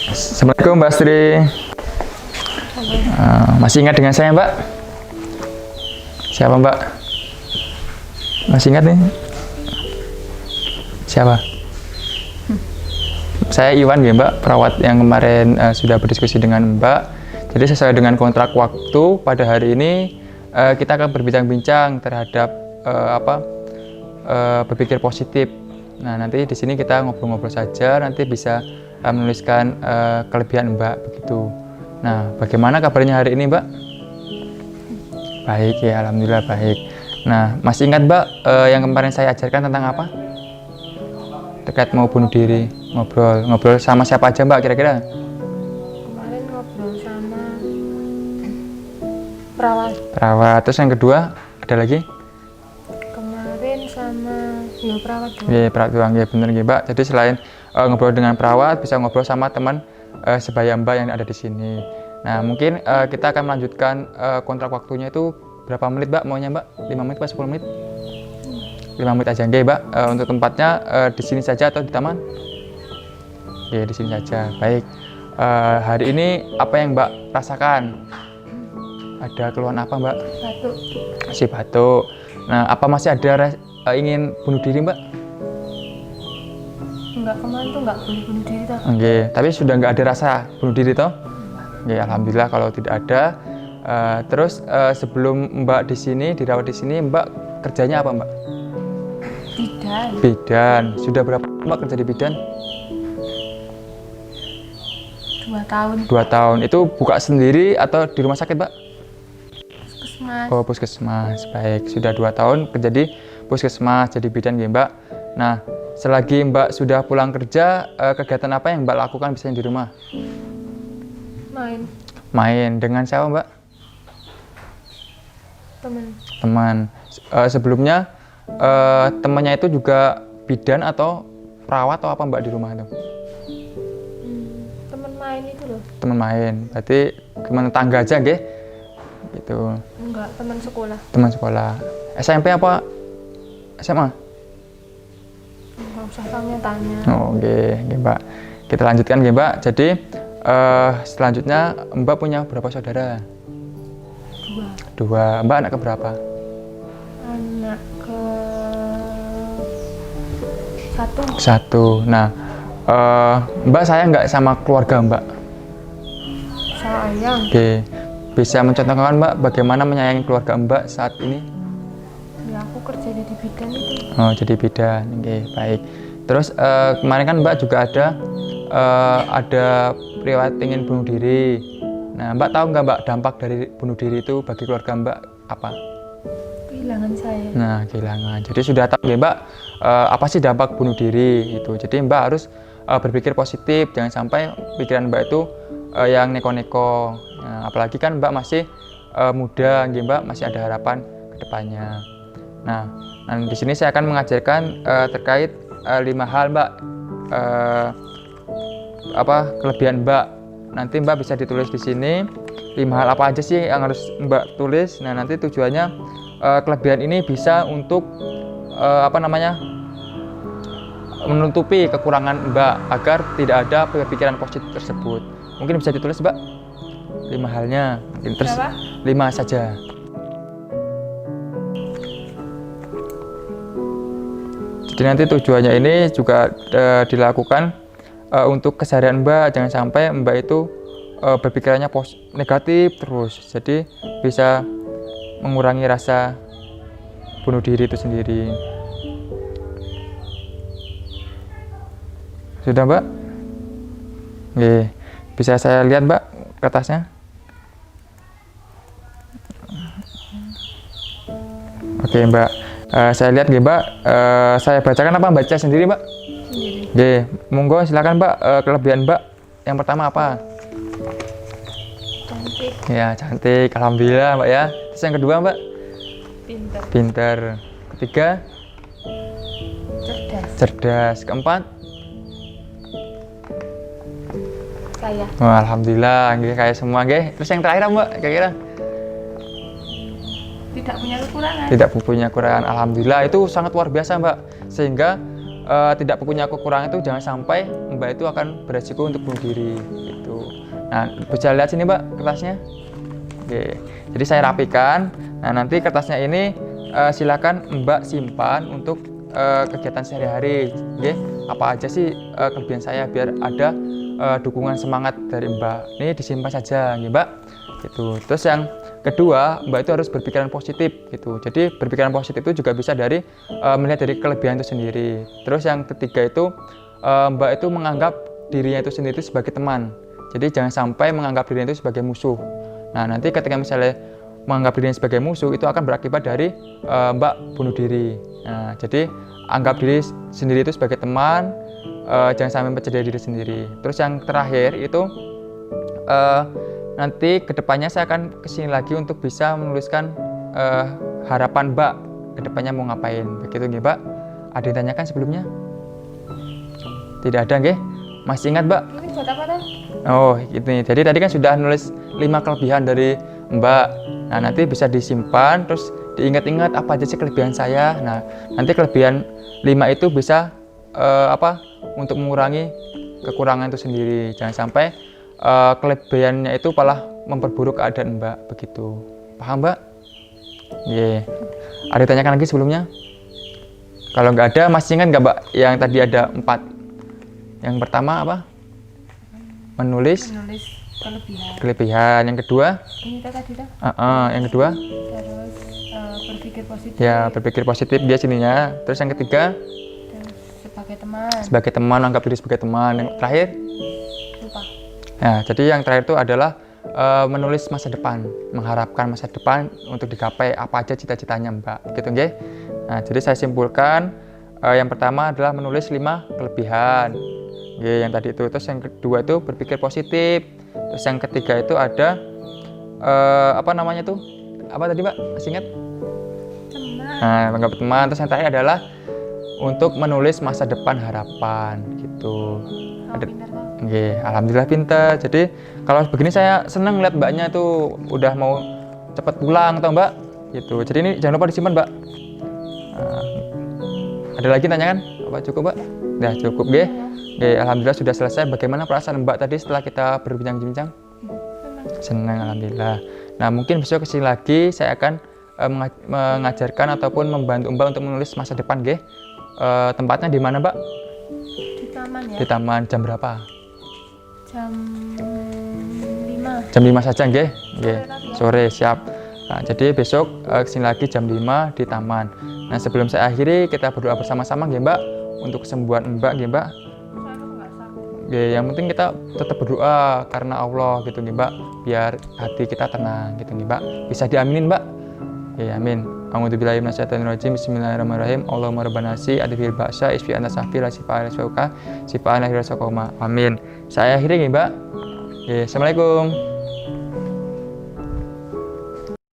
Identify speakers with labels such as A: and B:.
A: Assalamualaikum Mbak Astri. Masih ingat dengan saya Mbak? Siapa Mbak? Masih ingat nih? Siapa? Saya Iwan ya Mbak, perawat yang kemarin sudah berdiskusi dengan Mbak. Jadi sesuai dengan kontrak waktu pada hari ini kita akan berbincang-bincang terhadap berpikir positif. Nah nanti di sini kita ngobrol-ngobrol saja, nanti bisa menuliskan kelebihan Mbak begitu. Nah bagaimana kabarnya hari ini Mbak? Baik ya, alhamdulillah baik. Nah masih ingat Mbak yang kemarin saya ajarkan tentang apa? Terkait mau bunuh diri, ngobrol sama siapa aja Mbak kira-kira?
B: Kemarin ngobrol sama perawat.
A: Terus yang kedua ada lagi?
B: Kemarin sama perawat doang.
A: Iya, perawat doang ya, bener ya Mbak. Jadi selain ngobrol dengan perawat, bisa ngobrol sama teman sebaya Mbak yang ada di sini. Nah mungkin kita akan melanjutkan kontrak waktunya itu berapa menit Mbak maunya Mbak? 5 menit atau 10 menit? 5 menit aja nggih Mbak. Untuk tempatnya di sini saja atau di taman? Oke, di sini saja. Baik. Hari ini apa yang Mbak rasakan? Ada keluhan apa Mbak?
B: Batuk.
A: Masih batuk. Nah, apa masih ada ingin bunuh diri Mbak?
B: Enggak, kemarin tuh enggak boleh bunuh diri toh.
A: Oke, tapi sudah nggak ada rasa bunuh diri toh? Oke, alhamdulillah kalau tidak ada. Terus sebelum Mbak di sini dirawat di sini, Mbak kerjanya apa Mbak?
B: Bidan.
A: Bidan. Sudah berapa Mbak kerja di bidan?
B: 2 tahun.
A: 2 tahun. Itu buka sendiri atau di rumah sakit Mbak?
B: Puskesmas.
A: Oh puskesmas. Baik, sudah 2 tahun kerja di puskesmas jadi bidan ya Mbak. Nah selagi Mbak sudah pulang kerja, kegiatan apa yang Mbak lakukan biasanya di rumah?
B: Main.
A: Main dengan siapa Mbak?
B: Teman.
A: Sebelumnya temannya itu juga bidan atau perawat atau apa Mbak di rumah itu?
B: Teman main itu loh.
A: Teman main, berarti teman tangga aja nggih? Gitu.
B: Enggak, teman sekolah.
A: Teman sekolah. SMP apa SMA?
B: Enggak usah tanya-tanya.
A: Oh, oke, Mbak. Kita lanjutkan nggih Mbak. Jadi selanjutnya Mbak punya berapa saudara?
B: 2.
A: Mbak anak keberapa?
B: Anak ke 1.
A: 1. Nah, Mbak sayang nggak sama keluarga Mbak?
B: Sayang.
A: Oke, bisa mencontohkan Mbak bagaimana menyayangi keluarga Mbak saat ini?
B: Ya aku kerja di bidan itu.
A: Oh, jadi bidan. Oke, baik. Terus kemarin kan Mbak juga ada riwayat ingin bunuh diri. Nah, Mbak tahu nggak Mbak dampak dari bunuh diri itu bagi keluarga Mbak apa?
B: Kehilangan saya.
A: Nah, kehilangan. Jadi sudah tahu ya Mbak apa sih dampak bunuh diri itu. Jadi Mbak harus berpikir positif, jangan sampai pikiran Mbak itu yang neko-neko. Nah, apalagi kan Mbak masih muda, ya Mbak masih ada harapan ke depannya. Nah, di sini saya akan mengajarkan terkait 5 hal Mbak, kelebihan Mbak. Nanti Mbak bisa ditulis di sini 5 hal apa aja sih yang harus Mbak tulis. Nah, nanti tujuannya kelebihan ini bisa untuk menutupi kekurangan Mbak agar tidak ada pikiran positif tersebut. Mungkin bisa ditulis Mbak 5 halnya. Mungkin terus 5 saja. Jadi nanti tujuannya ini juga dilakukan untuk keseharian Mbak, jangan sampai Mbak itu berpikirannya negatif terus. Jadi bisa mengurangi rasa bunuh diri itu sendiri. Sudah Mbak? Oke, bisa saya lihat Mbak kertasnya? Oke Mbak, saya lihat nih Mbak, saya bacakan apa baca sendiri Mbak?
B: Sendiri.
A: Oke, monggo silakan Mbak, kelebihan Mbak yang pertama apa?
B: Cantik.
A: Ya cantik, alhamdulillah Mbak ya. Terus yang kedua Mbak?
B: Pintar.
A: Pinter. Ketiga?
B: Cerdas.
A: Cerdas. Keempat?
B: Kaya.
A: Oh, alhamdulillah, nggih kayak semua nggih. Terus yang terakhir Mbak, kira-kira?
B: Tidak punya kekurangan.
A: Tidak punya kekurangan. Alhamdulillah itu sangat luar biasa Mbak. Sehingga tidak punya kekurangan itu jangan sampai Mbak itu akan beresiko untuk bunuh diri gitu. Nah, bisa lihat sini Mbak kertasnya. Oke. Jadi saya rapikan. Nah, nanti kertasnya ini silakan Mbak simpan untuk kegiatan sehari-hari. Oke. Apa aja sih kelebihan saya biar ada dukungan semangat dari Mbak. Ini disimpan saja, ya Mbak. Gitu. Terus yang kedua, Mbak itu harus berpikiran positif gitu. Jadi berpikiran positif itu juga bisa dari melihat dari kelebihan itu sendiri. Terus yang ketiga itu Mbak itu menganggap dirinya itu sendiri sebagai teman. Jadi jangan sampai menganggap dirinya itu sebagai musuh. Nah, nanti ketika misalnya menganggap dirinya sebagai musuh itu akan berakibat dari Mbak bunuh diri. Nah, jadi anggap diri sendiri itu sebagai teman, jangan sampai mencederai diri sendiri. Terus yang terakhir itu nanti kedepannya saya akan kesini lagi untuk bisa menuliskan harapan Mbak kedepannya mau ngapain. Begitu nggih Mbak? Ada yang tanyakan sebelumnya? Tidak ada nggih? Masih ingat Mbak?
B: Ini buat apa kan?
A: Oh ini, jadi tadi kan sudah nulis 5 kelebihan dari Mbak. Nah nanti bisa disimpan, terus diingat-ingat apa aja sih kelebihan saya. Nah nanti kelebihan 5 itu bisa untuk mengurangi kekurangan itu sendiri. Jangan sampai kelebihannya itu malah memperburuk keadaan Mbak, begitu. Paham Mbak? Yeah. Ada yang tanyakan lagi sebelumnya? Kalau nggak ada, masih ingat nggak Mbak yang tadi ada 4? Yang pertama apa? Menulis kelebihan. Yang kedua?
B: Ini tadi dah.
A: Yang kedua?
B: Terus berpikir positif.
A: Ya, berpikir positif dia sininya. Terus yang ketiga?
B: Terus sebagai teman.
A: Sebagai teman, anggap diri sebagai teman. Yang terakhir?
B: Lupa.
A: Nah, jadi yang terakhir itu adalah menulis masa depan, mengharapkan masa depan untuk digapai apa aja cita-citanya Mbak, gitu nggih. Nah, jadi saya simpulkan yang pertama adalah menulis 5 kelebihan. Oke, yang tadi itu. Terus yang kedua itu berpikir positif. Terus yang ketiga itu ada apa namanya tuh? Apa tadi Mbak? Masih ingat?
B: Teman.
A: Nah, menganggap teman. Terus yang terakhir adalah untuk menulis masa depan harapan gitu. Ada.
B: Pintar kan?
A: Oke, alhamdulillah pintar. Jadi kalau begini saya senang lihat Mbaknya tuh udah mau cepat pulang tau Mbak. Gitu. Jadi ini jangan lupa disimpan Mbak. Nah, ada lagi tanyakan? Apa cukup Mbak? Udah cukup nggih. Oke, alhamdulillah sudah selesai. Bagaimana perasaan Mbak tadi setelah kita berbincang-bincang? Senang, alhamdulillah. Nah, mungkin besok kesini lagi saya akan mengajarkan ataupun membantu Mbak untuk menulis masa depan, nggih. Tempatnya di mana, Mbak?
B: Di taman ya.
A: Di taman. Jam berapa?
B: Jam 5.
A: Jam 5 saja, nggih. Nggih. Sore, siap. Nah, jadi besok kesini lagi jam 5 di taman. Nah, sebelum saya akhiri, kita berdoa bersama-sama, nggih, Mbak, untuk kesembuhan Mbak, nggih, Mbak. Ya, yang penting kita tetap berdoa karena Allah gitu nih Mbak, biar hati kita tenang gitu nih Mbak. Bisa diaminin Mbak? Ya, amin. A'udzubillahi minasyaitonirrajim. Bismillahirrahmanirrahim. Allahumma rabbana si adfil ba'sa isfi anta sahfi la sifa ala syauka sifa ala hirasakoma. Amin. Saya akhiri nih Mbak. Ya, assalamualaikum.